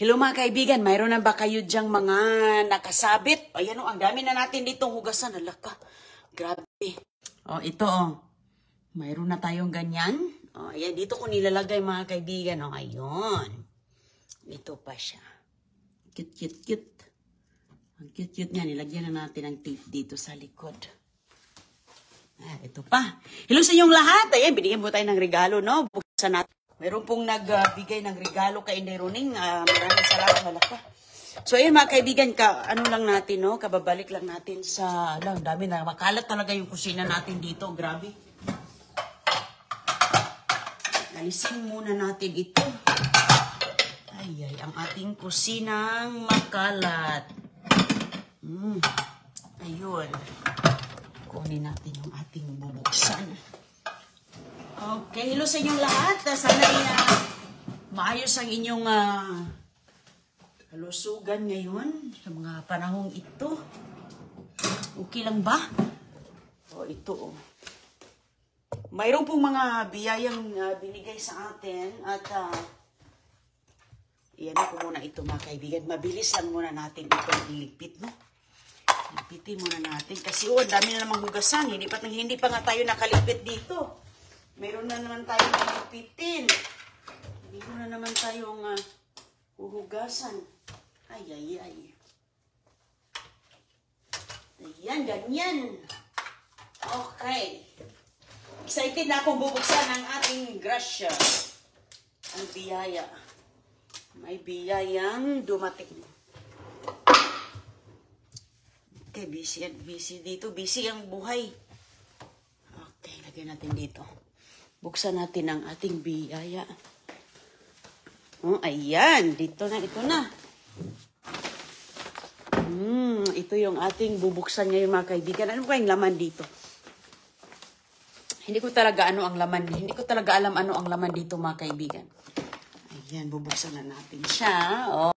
Hello mga kaibigan, mayroon na ba kayo dyang mga nakasabit? Ayan o, ang dami na natin ditong hugasan. Alaka, grabe. O, ito o. Mayroon na tayong ganyan. O, ayan, dito ko nilalagay mga kaibigan. O, ayun. Ito pa siya. Cute, cute, cute. Ang cute, cute niya. Nilagyan na natin ang tape dito sa likod. Ah, ito pa. Hello sa inyong lahat. Ayan, binigyan po tayo ng regalo, no? Buksan natin. Meron pong nagbigay ng regalo kay Inday Roning. Maraming salamat, malaka. So, ayun mga kaibigan, ano lang natin, no? Kababalik lang natin sa, ang dami na. Makalat talaga yung kusina natin dito. Grabe. Alisin muna natin ito. Ay, ang ating kusinang makalat. Ayun. Kunin natin yung ating bubuksan. Okay, hello sa inyong lahat. Sana maayos ang inyong kalusugan ngayon sa mga panahong ito. Okay lang ba? O, ito. Oh. Mayroon pong mga biyayang binigay sa atin at iyan ako muna ito mga kaibigan. Mabilis lang muna natin itong ilipit, no? Lipitin muna natin kasi ang dami na namang hugasan. Hindi pa nga tayo nakalipit dito. Meron na naman tayong lipitin. Meron na naman tayong huhugasan. Ay. Ayan, ganyan. Okay. Excited na akong bubuksan ang ating grasya. Ang biyaya. May biyayang dumating. Okay, busy dito. Busy ang buhay. Okay, lagyan natin dito. Buksan natin ang ating biyaya. Oh, ayan. Ito na. Ito yung ating bubuksan ngayon mga kaibigan. Ano kayong laman dito? Hindi ko talaga alam ano ang laman dito mga kaibigan. Ayan, bubuksan na natin siya. Oh.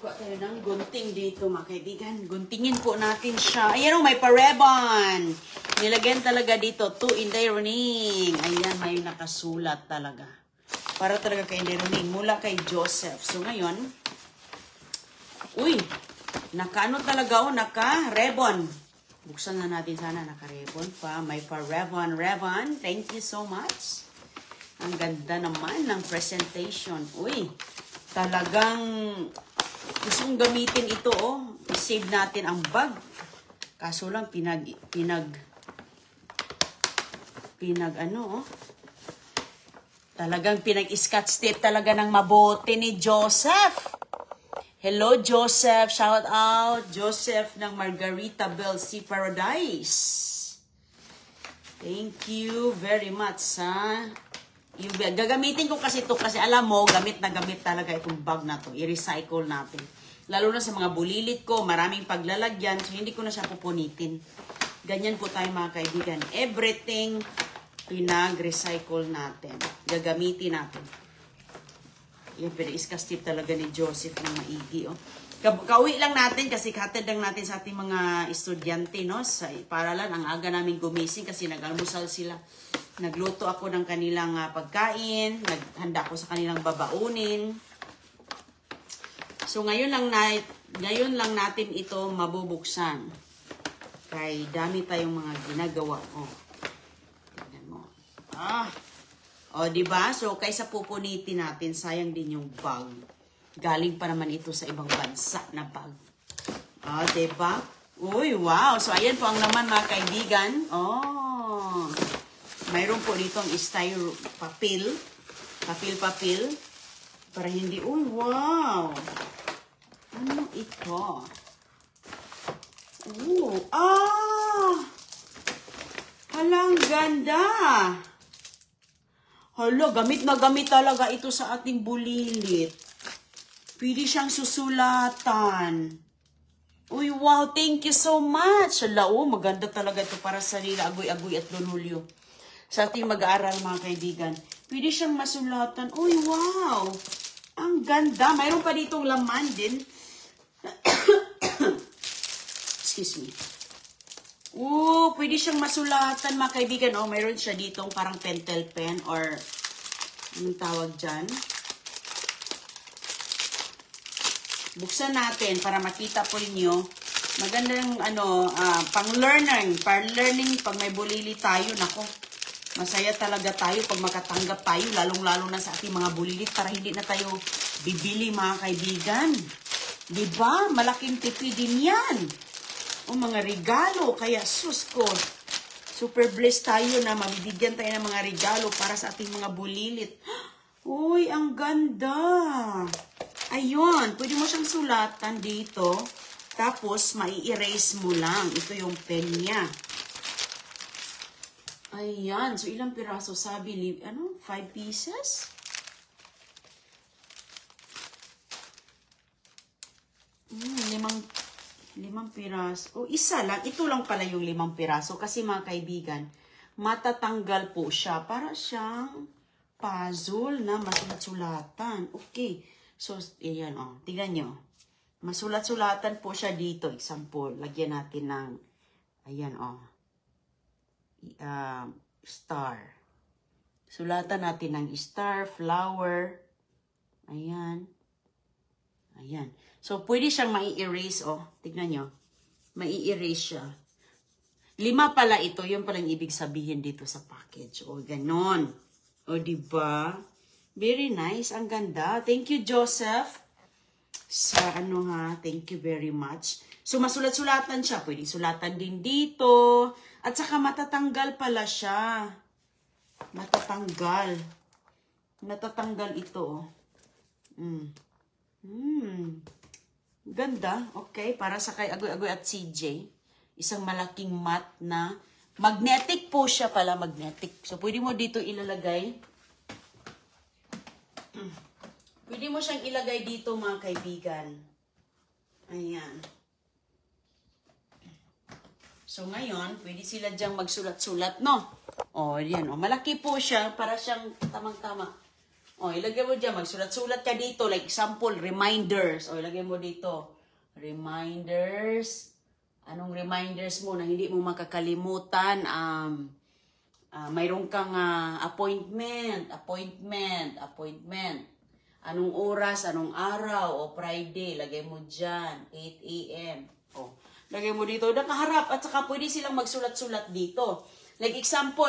Kuha tayo ng gunting dito mga kaibigan. Guntingin po natin siya. Ayan may pa-ribbon. Nilagyan talaga dito to Inday Roning. Ayan, may nakasulat talaga. Para talaga kay Inday Roning. Mula kay Joseph. So ngayon, naka-ano talaga naka-ribbon. Buksan na natin sana, naka-ribbon pa. May pa-ribbon. Thank you so much. Ang ganda naman ng presentation. Talagang gustong gamitin ito, I-save natin ang bag. Kaso lang, talagang pinag-scotch tape talaga ng mabuti ni Joseph. Hello, Joseph. Shout out. Joseph ng Margarita Bell Sea Paradise. Thank you very much, ha. Gagamitin ko kasi ito kasi alam mo, gamit na gamit talaga itong bag na to. I-recycle natin. Lalo na sa mga bulilit ko, maraming paglalagyan, so hindi ko na siya pupunitin. Ganyan po tayo mga kaibigan. Everything pinag-recycle natin. Gagamitin natin. Yan, pinag-iskastip talaga ni Joseph ng maigi. Kauwi lang natin kasi hatid lang natin sa ating mga estudyante, no? Sa paralan, ang aga namin gumising kasi nag-almusal sila. Nagluto ako ng kanilang pagkain, naghanda ako sa kanilang babaunin. So ngayon lang natin ito mabubuksan. Kay dami tayong mga ginagawa. Tingnan mo. Diba? So kaysa pupunitin natin, sayang din yung bag. Galing pa naman ito sa ibang bansa na bag. Diba? Wow. So ayan po ang laman mga kaibigan. Mayroon po dito ang styro papel. Papel. Para hindi, wow. Ano ito? Halang ganda. Gamit na gamit talaga ito sa ating bulilit. Pwede siyang susulatan. Wow, thank you so much. Maganda talaga ito para sa nila, agoy-agoy at lunulyo. Sa ating mag-aaral mga kaibigan. Pwede siyang masulatan. Wow. Ang ganda. Mayroon pa ditong laman din. Excuse me. Pwede siyang masulatan mga kaibigan. Mayroon siya ditong parang pentel pen or anong tawag dyan? Buksan natin para makita po ninyo. Maganda yung pang learning, pag may bulili tayo, nako. Masaya talaga tayo pag makatanggap tayo, lalong-lalo na sa ating mga bulilit para hindi na tayo bibili mga kaibigan. Diba? Malaking tipid din yan. O mga regalo, kaya sus ko. Super blessed tayo na mabibigyan tayo ng mga regalo para sa ating mga bulilit. Uy, ang ganda. Ayun, pwede mo siyang sulatan dito. Tapos, mai-erase mo lang. Ito yung pen niya. Ayan. So, ilang piraso? Sabi, 5 pieces? Limang piraso. O, isa lang. Ito lang pala yung 5 piraso. Kasi mga kaibigan, matatanggal po siya. Para siyang puzzle na masulat-sulatan. Okay. So, ayan o. Tingnan nyo. Masulat-sulatan po siya dito. Example, lagyan natin ng, ayan o. Star. Sulatan natin ng star, flower. Ayan. Ayan. So, pwede siyang mai-erase, oh. Tignan nyo. Mai-erase siya. 5 pala ito. Yun palang ibig sabihin dito sa package. O, ganon. O, diba? Very nice. Ang ganda. Thank you, Joseph. Sa thank you very much. So, masulat-sulatan siya. Pwede sulatan din dito. At saka matatanggal pala siya. Matatanggal. Matatanggal ito, oh. Ganda. Okay. Para sa kay Agoy-Agoy at CJ. Isang malaking mat na magnetic po siya pala. Magnetic. So, pwede mo dito ilalagay. Pwede mo siyang ilagay dito, mga kaibigan. Ayan. So, ngayon, pwede sila diyang magsulat-sulat, no? O, yan. O, malaki po siya. Para siyang tamang-tama. O, ilagay mo dyan. Magsulat-sulat ka dito. Like, example, reminders. O, ilagay mo dito. Reminders. Anong reminders mo na hindi mo makakalimutan? Mayroon kang appointment. Anong oras, anong araw, o Friday, lagay mo dyan, 8 a.m. O, lagay mo dito, nakaharap, at saka pwede silang magsulat-sulat dito. Like example,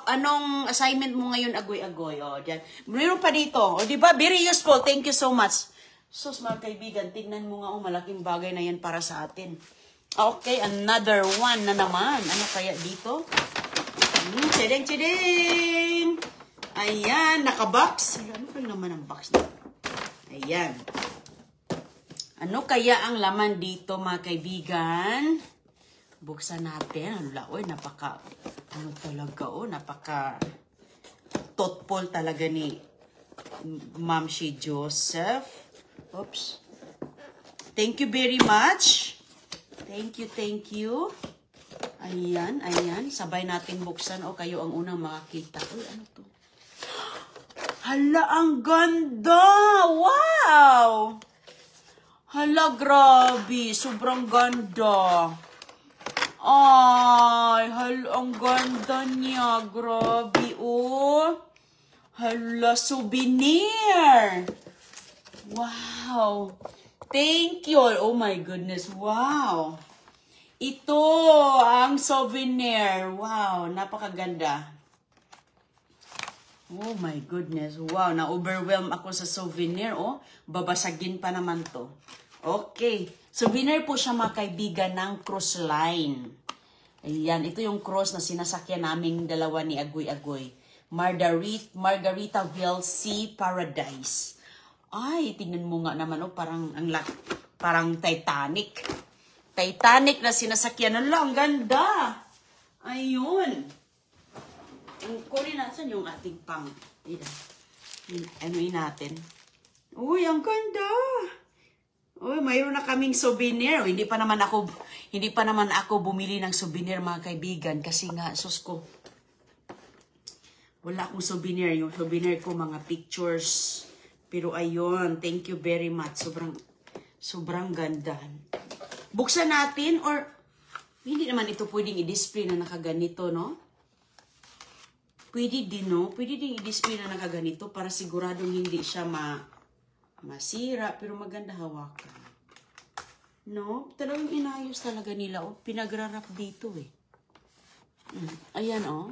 anong assignment mo ngayon, Agoy-Agoy, o, dyan. Mayroon pa dito, o, diba? Very useful, thank you so much. Sus, mga kaibigan, tignan mo nga, malaking bagay na yan para sa atin. Okay, another one na naman. Ano kaya dito? Chideng! Ayan, nakabox. Ano kaya naman ang box na? Ayan. Ano kaya ang laman dito, mga kaibigan? Buksan natin. Napaka thoughtful talaga ni Ma'am si Joseph. Oops. Thank you very much. Thank you. Ayan. Sabay natin buksan o kayo ang unang makakita. Uy, ano to? Hala, ang ganda! Wow! Hala, grabe. Sobrang ganda. Ay, hala, ang ganda niya. Grabe, oh. Hala, souvenir. Wow. Thank you. Oh my goodness. Wow. Ito ang souvenir. Wow, napakaganda. Oh my goodness. Wow, na-overwhelm ako sa souvenir. Oh, babasagin pa naman to. Okay. Souvenir po siya, mga kaibigan, ng cruise line. Ayan, ito yung cruise na sinasakyan naming dalawa ni Agoy-Agoy. Margaritaville Sea Paradise. Ay, tingnan mo nga naman, oh, parang Titanic. Titanic na sinasakyan. Ang ganda. Ayun. Ang kunin natin yung ating anuin natin. Uy, ang ganda. Uy, mayroon na kaming souvenir. Hindi pa naman ako bumili ng souvenir, mga kaibigan. Kasi nga, sus ko, wala akong souvenir. Yung souvenir ko, mga pictures. Pero ayun, thank you very much. Sobrang ganda. Buksan natin or hindi naman ito pwedeng i-display na nakaganito, no? Pwede din, no? Pwede din i-display na nakaganito para siguradong hindi siya Masira, pero maganda hawakan. No? Talagang inayos talaga nila. Oh. Pinagrarap dito eh. Ayan oh.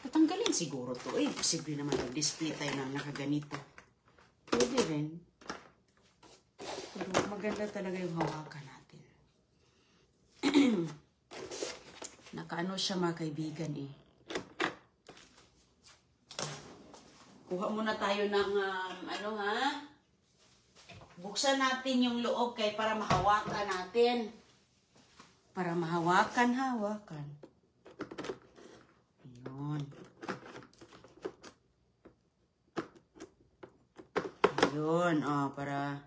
Tatanggalin siguro to. Eh, posible naman mag-display tayo ng nakaganito. Pwede rin. Pero maganda talaga yung hawakan natin. Nakaano siya mga kaibigan eh. Kuha muna tayo ng ano ha. Buksan natin yung loob kay para mahawakan natin. Para mahawakan. Ayun. Ayun, para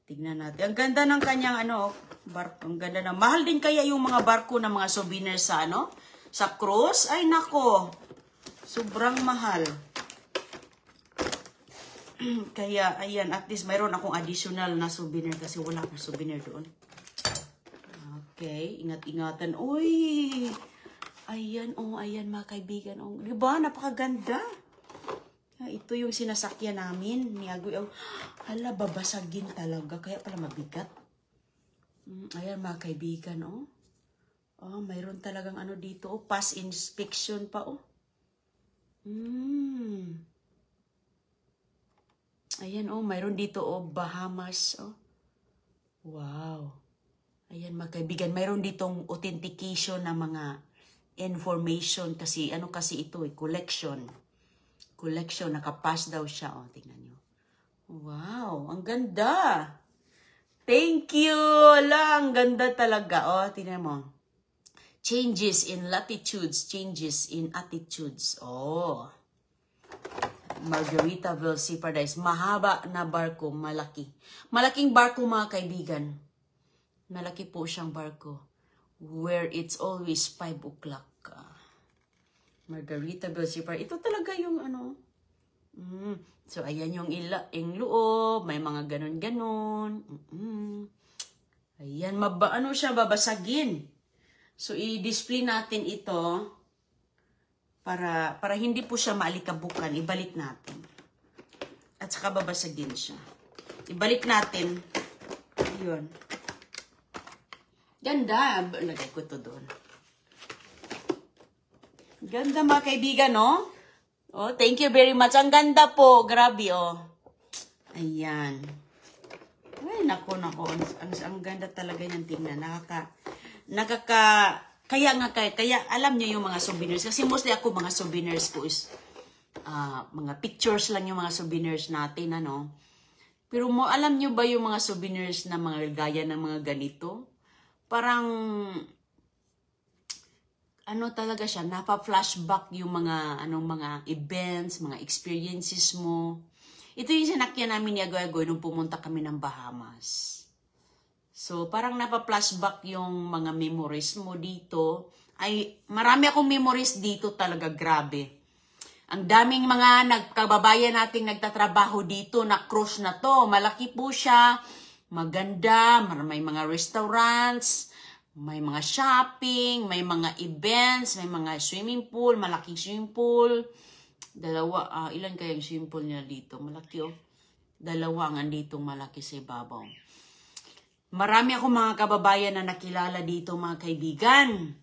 tignan natin. Ang ganda ng kanyang barko. Ang ganda ng mahal din kaya yung mga barko ng mga souvenirs sa sa cruise. Ay nako. Sobrang mahal. Kaya, ayan, at least mayroon akong additional na souvenir kasi wala akong souvenir doon. Okay, ingat-ingatan. Uy! Ayan, ayan mga kaibigan. Oh. Diba? Napakaganda. Ito yung sinasakyan namin. Niagoy, hala, babasagin talaga. Kaya pala mabigat. Ayan mga kaibigan, mayroon talagang dito. Pass inspection pa, Ayan, mayroon dito, Bahamas, Wow. Ayan, mga kaibigan, mayroon ditong authentication na mga information kasi, kasi ito, collection. Collection, nakapass daw siya, tingnan nyo. Wow, ang ganda. Thank you, ang ganda talaga, tingnan mo. Changes in latitudes, changes in attitudes, Margaritaville Sea Paradise. Mahaba na barko, malaki. Malaking barko mga kaibigan. Malaki po siyang barko. Where it's always 5 o'clock. Margaritaville Sea Paradise. Ito talaga yung So, ayan yung loob. May mga ganon-ganon. Ayan, siya babasagin. So, i-display natin ito. Para hindi po siya maalikabukan, ibalik natin. At saka babasagin siya. Ibalik natin. Ayun. Ganda. Lagay ko to doon. Ganda mga kaibigan, no? Thank you very much. Ang ganda po. Grabe, Ayan. Ay, nako. Ang ganda talaga niyang tingnan. Kaya alam niyo yung mga souvenirs. Kasi mostly ako mga souvenirs ko is mga pictures lang yung mga souvenirs natin, Pero alam niyo ba yung mga souvenirs na mga gaya ng mga ganito? Parang, talaga siya, napa-flashback yung mga, mga events, mga experiences mo. Ito yung sinakyan namin ni Agoy-Agoy nung pumunta kami ng Bahamas. So, parang napa-flashback yung mga memories mo dito. Ay, marami akong memories dito talaga, grabe. Ang daming mga kababayan nating nagtatrabaho dito na cruise na to. Malaki po siya, maganda, may mga restaurants, may mga shopping, may mga events, may mga swimming pool, malaking swimming pool. Ilan kayang swimming pool niya dito? Malaki, Dalawa ang anditong malaki sa ibabaw. Marami akong mga kababayan na nakilala dito, mga kaibigan.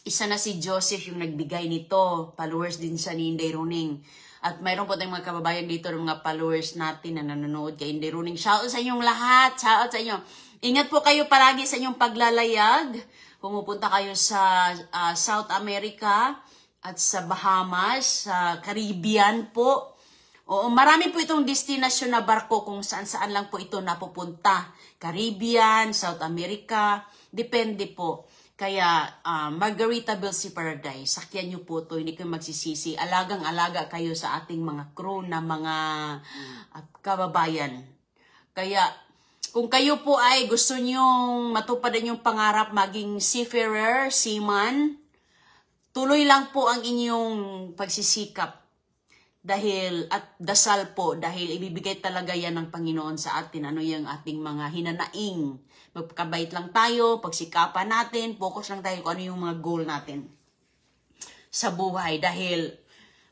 Isa na si Joseph yung nagbigay nito. Followers din siya ni Inday Runing. At mayroon po tayong mga kababayan dito ng mga followers natin na nanonood kay Inday Runing. Shout out sa inyong lahat. Shout out sa inyo. Ingat po kayo palagi sa inyong paglalayag. Pumupunta kayo sa South America at sa Bahamas, sa Caribbean po. Marami po itong destinasyon na barko kung saan-saan lang po ito napupunta. Caribbean, South America, depende po. Kaya Margaritaville Sea Paradise, sakyan nyo po ito, hindi kayo magsisisi. Alagang-alaga kayo sa ating mga crew na mga kababayan. Kaya kung kayo po ay gusto nyong matupadan yung pangarap maging seafarer, seaman, tuloy lang po ang inyong pagsisikap. At dasal po, dahil ibibigay talaga yan ng Panginoon sa atin. Yung ating mga hinanaing. Magpakabait lang tayo, pagsikapan natin, focus lang tayo kung ano yung mga goal natin sa buhay. Dahil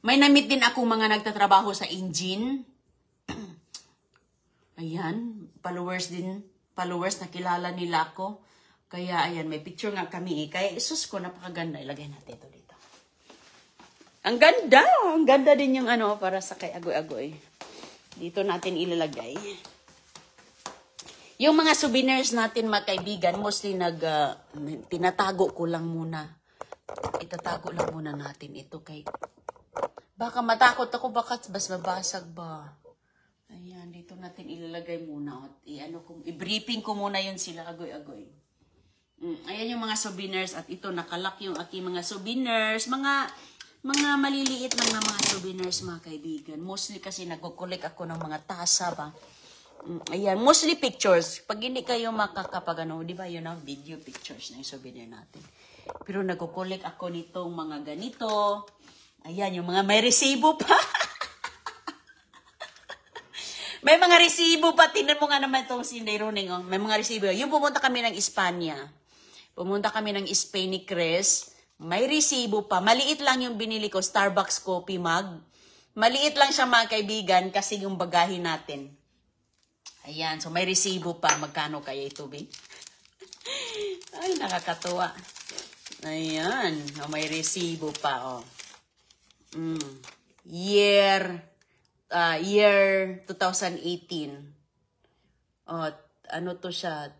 may namit din akong mga nagtatrabaho sa engine. Ayan, followers din. Followers, nakilala nila ako. Kaya, ayan, may picture nga kami. Kaya, isus ko, napakaganda. Ilagay natin ito dito. Ang ganda! Ang ganda din yung ano, para sa kay Agoy-Agoy. Dito natin ilalagay. Yung mga souvenirs natin, mga kaibigan, mostly tinatago ko lang muna. Itatago lang muna natin ito kay... Baka matakot ako, baka bas mabasag ba? Ayan, dito natin ilalagay muna. I-briefing ko muna yun sila, Agoy-Agoy. Ayan yung mga souvenirs at ito, nakalak yung aking mga souvenirs. Mga maliliit lang na mga souvenirs, mga kaibigan. Mostly kasi nagkukulik ako ng mga tasa ba. Ayan, mostly pictures. Pag hindi kayo makakapagano, di ba yun ang video pictures na yung souvenir natin. Pero nagkukulik ako nitong mga ganito. Ayan, yung mga may resibo pa. May mga resibo pa. Tingnan mo nga naman itong Sinday Roning. Oh. May mga resibo. Yung pumunta kami ng Espanya. Pumunta kami ng Spain ni Chris. May resibo pa. Maliit lang yung binili ko. Starbucks coffee mug. Maliit lang siya mga kaibigan kasi yung bagahin natin. Ayan. So may resibo pa. Magkano kaya ito, Bing? Ay, nakakatuwa. Ayan. Oh, may resibo pa. Oh. Year 2018. Oh, ano to siya?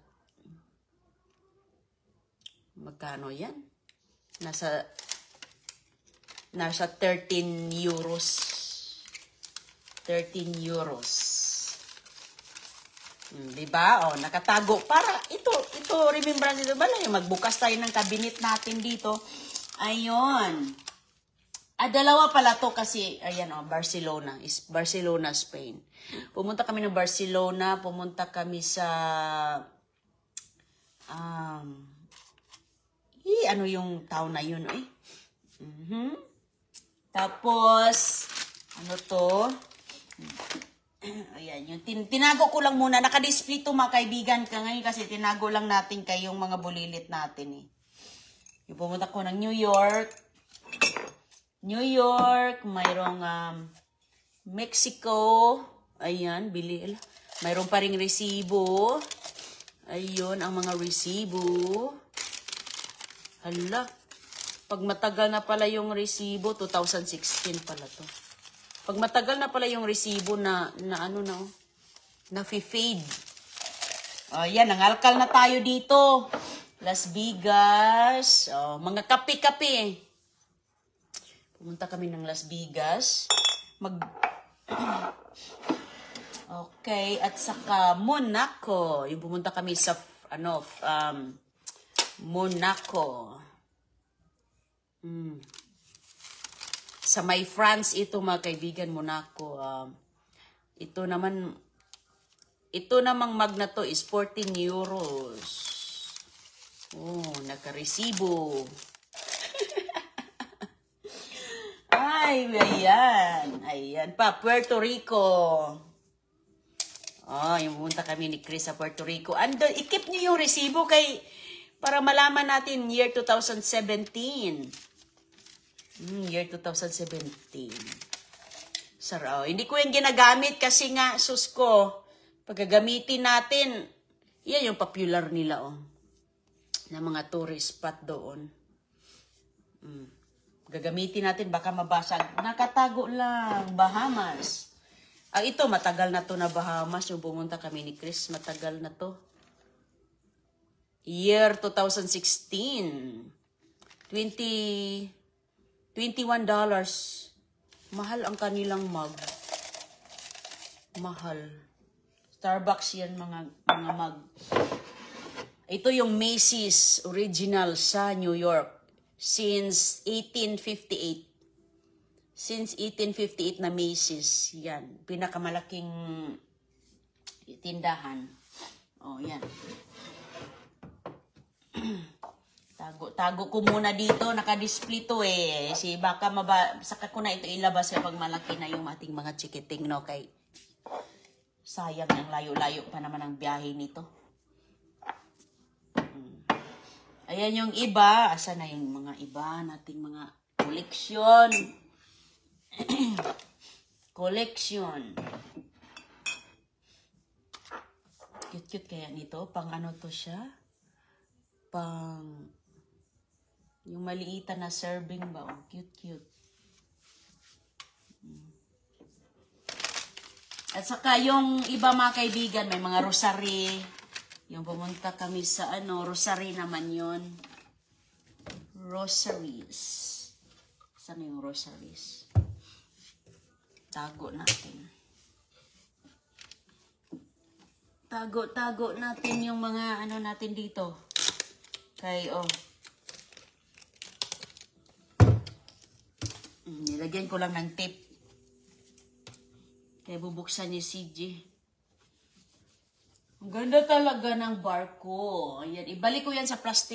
Magkano yan? Nasa 13 euros. 13 euros. Diba? Oh, nakatago. Para ito remembrance dito. Bala yung magbukas tayo ng cabinet natin dito. Ayun. Dalawa pala to kasi, ayan Barcelona. Is Barcelona, Spain. Pumunta kami ng Barcelona. Pumunta kami sa, ano yung town na yun, eh? Tapos, ano to? Ayan, yung tinago ko lang muna. Naka-display to mga kaibigan ka ngayon kasi tinago lang natin kayong mga bulilit natin, eh. Yung pumunta ko ng New York, mayroong Mexico, ayan, bili. Mayroong pa ring resibo. Ayun, ang mga resibo. Hala, pag matagal na pala yung resibo, 2016 pala to. Pag matagal na pala yung resibo na fade. Ayan, nangalkal na tayo dito. Las Vegas, mga kape-kape. Pumunta kami ng Las Vegas. Okay, at saka Monaco. Yung pumunta kami sa Monaco. Sa may France ito mga kaibigan, Monaco. Ito namang mag na to is 14 euros. Oh, nakaresibo. Ay, ayan pa, Puerto Rico. Yung pumunta kami ni Chris sa Puerto Rico. I-keep niyo yung resibo para malaman natin year 2017. Year 2017. Saraw. Hindi ko yung ginagamit kasi nga, sus ko, pagkagamitin natin, yan yung popular nila, na mga tourist spot doon. Gagamitin natin, baka mabasag. Nakatago lang, Bahamas. Ito, matagal na to na Bahamas. Yung pumunta kami ni Chris, matagal na to. Year 2016. $21. Mahal ang kanilang mug. Mahal. Starbucks yan, mga mug. Ito yung Macy's original sa New York. Since 1858. Since 1858 na Macy's. Yan. Pinakamalaking tindahan. Yan. Tago ko muna dito. Naka-display to eh. Baka saka ko na ito ilabas kapag malaki na yung ating mga chikiting, no? Kay sayang ang layo-layo pa naman ang biyahe nito. Ayan yung iba. Asa na yung mga iba nating mga collection. Collection. Cute-cute kaya nito. Pang ano to siya? Pang... Yung maliitan na serving ba? Oh, cute-cute. At saka yung iba mga kaibigan, may mga rosary. Yung pumunta kami sa ano, rosary naman yon. Rosaries. Saan yung rosaries? Tago natin. Tago natin yung mga ano natin dito. Kay, oh. Nilagyan ko lang ng tape. Kaya bubuksan ni CJ. Ang ganda talaga ng barko. Ayan, ibalik ko yan sa plastic.